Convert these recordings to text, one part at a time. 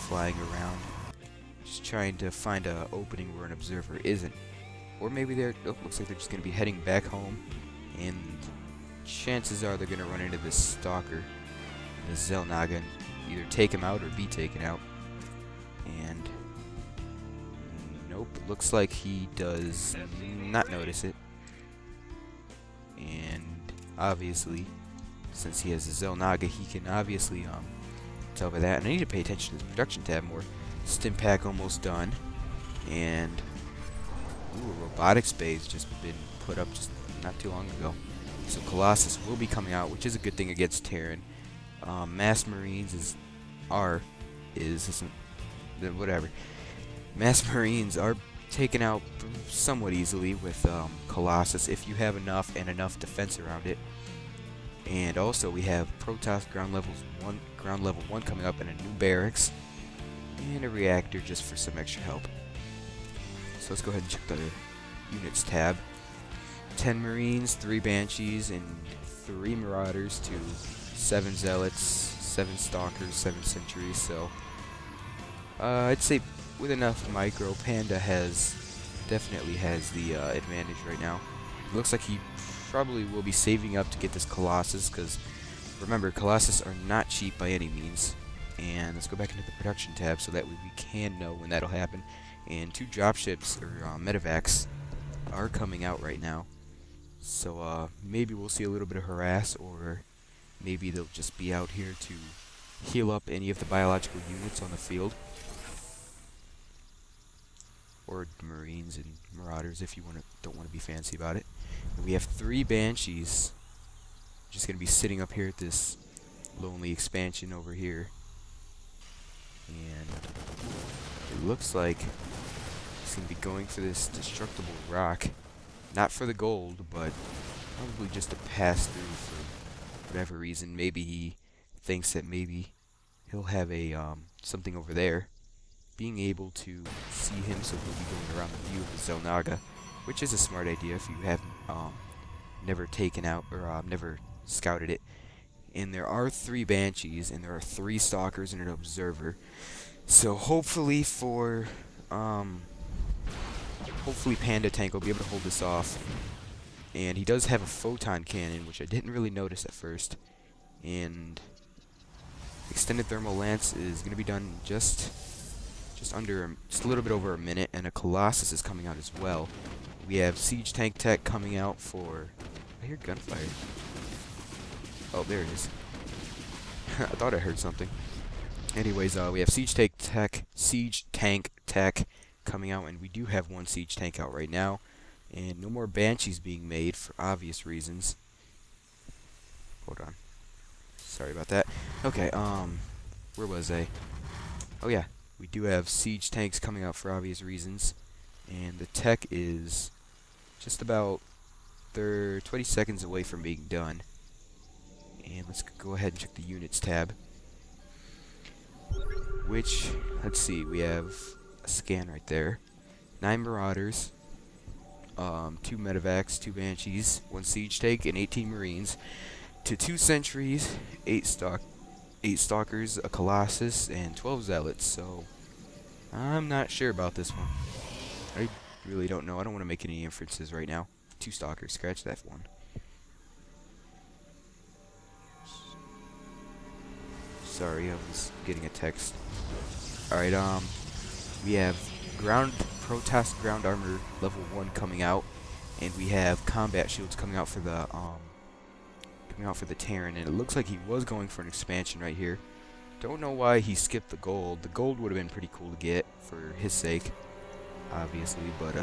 flying around, just trying to find an opening where an observer isn't. Or maybe looks like they're just going to be heading back home, and chances are they're going to run into this stalker, the Xel'Naga, and either take him out or be taken out. And nope, looks like he does not notice it. And obviously, since he has a Xel'Naga, he can obviously tell by that. And I need to pay attention to the production tab more. Stim pack almost done, and ooh, a robotics bay's just been put up just not too long ago. So Colossus will be coming out, which is a good thing against Terran. Mass Marines whatever. Mass Marines are taken out somewhat easily with Colossus if you have enough and enough defense around it. And also we have Protoss ground level 1 coming up, and a new barracks and a reactor just for some extra help. So let's go ahead and check the units tab. 10 Marines, 3 Banshees, and 3 Marauders to 7 Zealots, 7 Stalkers, 7 Sentries. So I'd say with enough micro, Panda definitely has the advantage right now. Looks like he probably will be saving up to get this Colossus, because remember, Colossus are not cheap by any means. And let's go back into the production tab so that we can know when that'll happen. And 2 dropships or medevacs are coming out right now. So maybe we'll see a little bit of harass, or maybe they'll just be out here to heal up any of the biological units on the field. Or Marines and Marauders if you don't want to be fancy about it. And we have 3 Banshees just going to be sitting up here at this lonely expansion over here. And it looks like he's going to be going for this destructible rock. Not for the gold, but probably just to pass through for whatever reason. Maybe he thinks that maybe he'll have a something over there. Being able to see him, so he'll be going around the view of the Xel'Naga, which is a smart idea if you haven't never taken out or never scouted it. And there are 3 Banshees, and there are 3 Stalkers and an Observer. So hopefully PandaTank will be able to hold this off. And he does have a photon cannon, which I didn't really notice at first. And extended thermal lance is going to be done just a little bit over a minute, and a Colossus is coming out as well. We have siege tank tech coming out for. I hear gunfire. Oh, there it is. I thought I heard something. Anyways, we have siege tank tech coming out, and we do have 1 siege tank out right now, and no more Banshees being made for obvious reasons. Hold on. Sorry about that. Okay, where was I? Oh yeah, we do have siege tanks coming out for obvious reasons, and the tech is just about 20 seconds away from being done. And let's go ahead and check the units tab. Which, let's see, we have a scan right there. 9 Marauders, 2 Medevacs, 2 Banshees, 1 Siege Tank, and 18 Marines, to 2 Sentries, 8 Stalkers, a Colossus, and 12 Zealots. So I'm not sure about this one. I really don't know. I don't want to make any inferences right now. 2 Stalkers, scratch that one. Sorry, I was getting a text. Alright, we have Protoss ground armor level 1 coming out, and we have combat shields coming out for the Terran, and it looks like he was going for an expansion right here. Don't know why he skipped the gold. The gold would have been pretty cool to get for his sake, obviously, but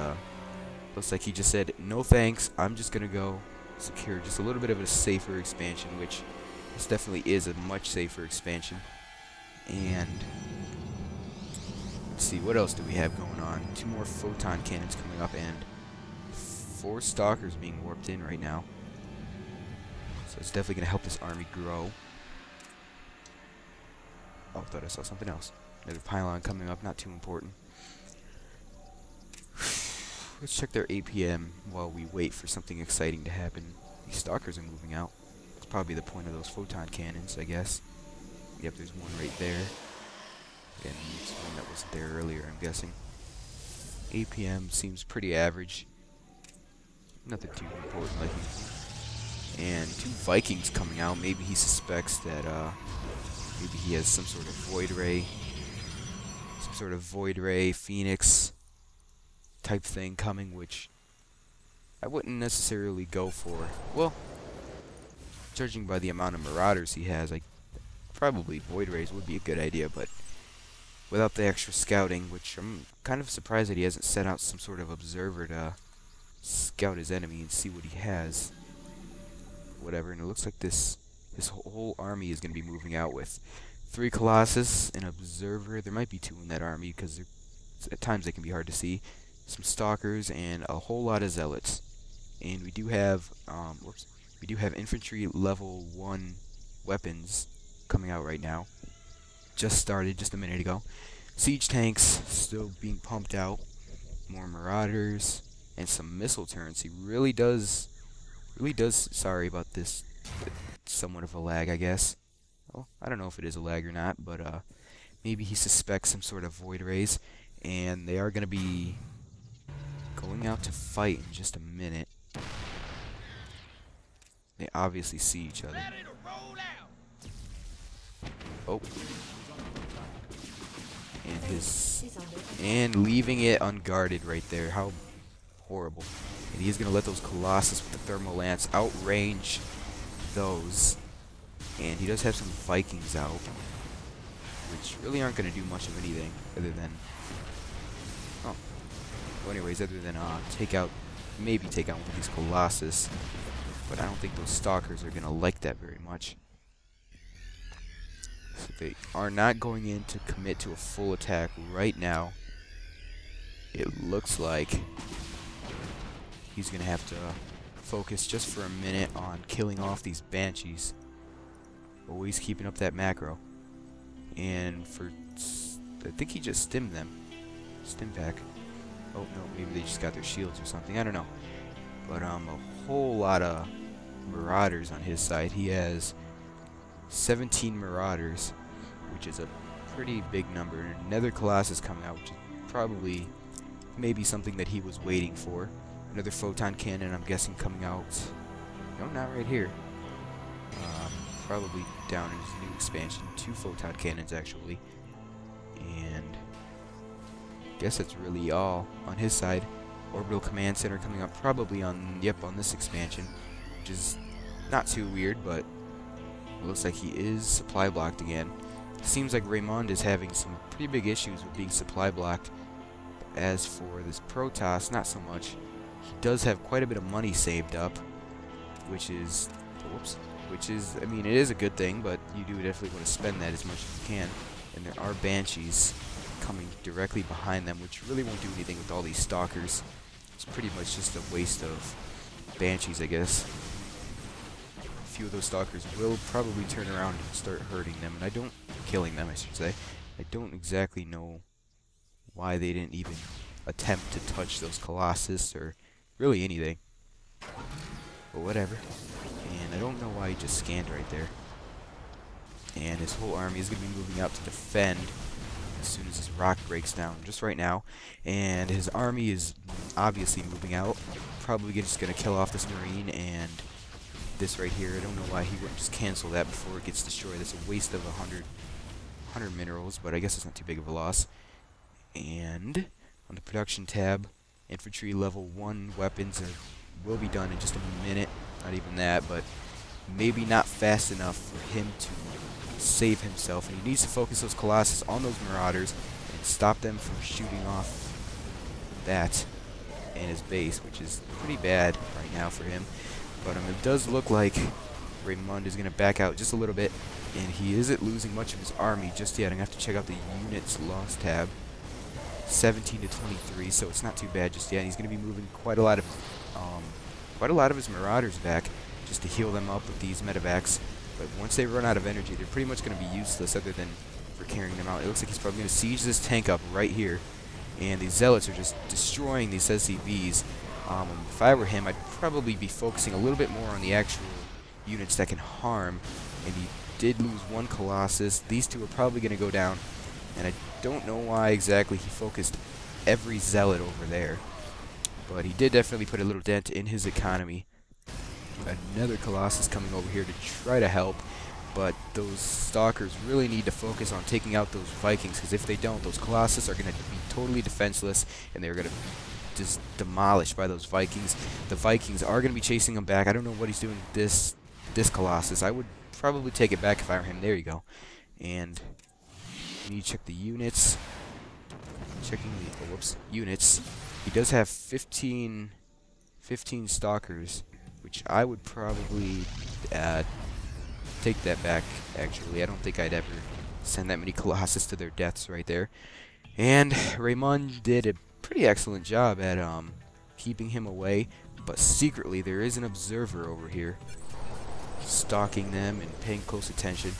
looks like he just said, no thanks, I'm just gonna go secure just a little bit of a safer expansion, which this definitely is a much safer expansion. And let's see, what else do we have going on? 2 more photon cannons coming up, and 4 Stalkers being warped in right now. So it's definitely going to help this army grow. Oh, I thought I saw something else. Another pylon coming up, not too important. Let's check their APM while we wait for something exciting to happen. These Stalkers are moving out. Probably the point of those photon cannons, I guess. Yep, there's one right there. And it's one that wasn't there earlier, I'm guessing. APM seems pretty average. Nothing too important like he. And 2 Vikings coming out. Maybe he suspects that maybe he has some sort of Void Ray Phoenix type thing coming, which I wouldn't necessarily go for. Well, judging by the amount of Marauders he has, probably Void Rays would be a good idea, but without the extra scouting, which I'm kind of surprised that he hasn't sent out some sort of observer to scout his enemy and see what he has. Whatever, and it looks like this whole army is going to be moving out with 3 Colossus, an observer. There might be 2 in that army because at times they can be hard to see. Some stalkers and a whole lot of zealots. And we do have infantry level 1 weapons coming out right now. Just started just a minute ago. Siege tanks still being pumped out. More marauders and some missile turrets. He really does. Sorry about this. Somewhat of a lag, I guess. Well, I don't know if it is a lag or not, but maybe he suspects some sort of Void Rays, and they are going to be going out to fight in just a minute. They obviously see each other. Oh. And leaving it unguarded right there. How horrible. And he's going to let those Colossus with the Thermal Lance outrange those. And he does have some Vikings out, which really aren't going to do much of anything other than, well, anyways, other than maybe take out one of these Colossus. But I don't think those Stalkers are going to like that very much. So they are not going in to commit to a full attack right now. It looks like he's going to have to focus just for a minute on killing off these Banshees. Always keeping up that macro. And I think he just stimmed them. Stim pack. Oh no, maybe they just got their shields or something. I don't know. But a whole lot of Marauders on his side. He has 17 Marauders, which is a pretty big number. And another Colossus coming out, which is probably maybe something that he was waiting for. Another Photon Cannon, I'm guessing, coming out. No, not right here. Probably down in his new expansion. 2 Photon Cannons, actually. And I guess that's really all on his side. Orbital Command Center coming up probably on this expansion, which is not too weird, but it looks like he is supply blocked again. Seems like RayMund is having some pretty big issues with being supply blocked. As for this Protoss, not so much. He does have quite a bit of money saved up, which is, I mean, it is a good thing, but you do definitely want to spend that as much as you can. And there are Banshees coming directly behind them, which really won't do anything with all these Stalkers. It's pretty much just a waste of Banshees, I guess. A few of those Stalkers will probably turn around and start hurting them, and killing them, I should say. I don't exactly know why they didn't even attempt to touch those Colossus, or really anything. But whatever. And I don't know why he just scanned right there. And his whole army is going to be moving out to defend as soon as this rock breaks down, just right now. And his army is obviously moving out. Probably just going to kill off this Marine and this right here. I don't know why he wouldn't just cancel that before it gets destroyed. That's a waste of 100 minerals, but I guess it's not too big of a loss. And on the production tab, infantry level 1 weapons will be done in just a minute. Not even that, but maybe not fast enough for him to save himself. And he needs to focus those Colossus on those Marauders and stop them from shooting off that in his base, which is pretty bad right now for him. But it does look like RayMund is going to back out just a little bit, and he isn't losing much of his army just yet. I'm going to have to check out the units lost tab. 17 to 23, so it's not too bad just yet. And he's going to be moving quite a lot of his Marauders back just to heal them up with these medevacs. But once they run out of energy, they're pretty much going to be useless other than for carrying them out. It looks like he's probably going to siege this tank up right here, and these Zealots are just destroying these SCVs. If I were him, I'd probably be focusing a little bit more on the actual units that can harm. And he did lose 1 Colossus. These 2 are probably going to go down. And I don't know why exactly he focused every zealot over there, but he did definitely put a little dent in his economy. Another Colossus coming over here to try to help, but those Stalkers really need to focus on taking out those Vikings, because if they don't, those Colossus are going to be totally defenseless, and they're going to be just demolished by those Vikings. The Vikings are going to be chasing them back. I don't know what he's doing with this Colossus. I would probably take it back if I were him. There you go. And we need to check the units. Checking the units. He does have 15 Stalkers, which I would probably take that back, actually. I don't think I'd ever send that many Colossus to their deaths right there. And RayMund did a pretty excellent job at keeping him away, but secretly there is an observer over here stalking them and paying close attention.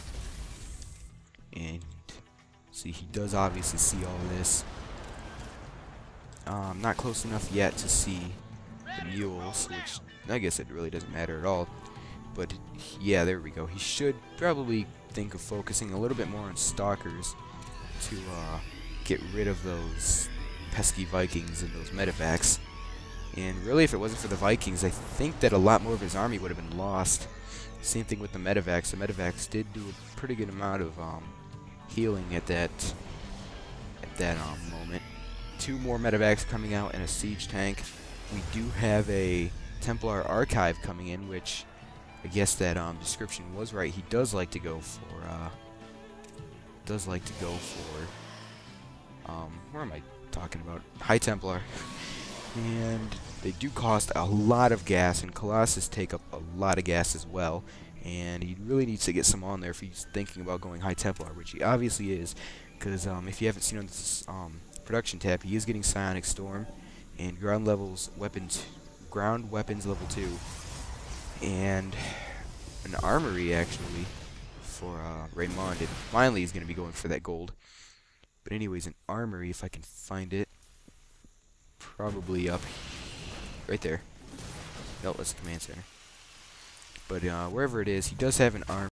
And see, he does obviously see all this. Not close enough yet to see the mules, which I guess it really doesn't matter at all. But yeah, there we go. He should probably think of focusing a little bit more on Stalkers to get rid of those pesky Vikings and those medevacs. And really, if it wasn't for the Vikings, I think that a lot more of his army would have been lost. Same thing with the medevacs. The medevacs did do a pretty good amount of healing at that moment. 2 more medevacs coming out and a siege tank. We do have a Templar archive coming in, which I guess that description was right. He does like to go for where am I talking about? High Templar. And they do cost a lot of gas, and Colossus take up a lot of gas as well. And he really needs to get some on there if he's thinking about going High Templar, which he obviously is, because if you haven't seen on this production tab, he is getting Psionic Storm and ground weapons level 2, and an armory actually for RayMund. And finally he's going to be going for that gold. But anyways, an armory, if I can find it, probably up right there. No, that's the command center. But wherever it is, he does have an armory.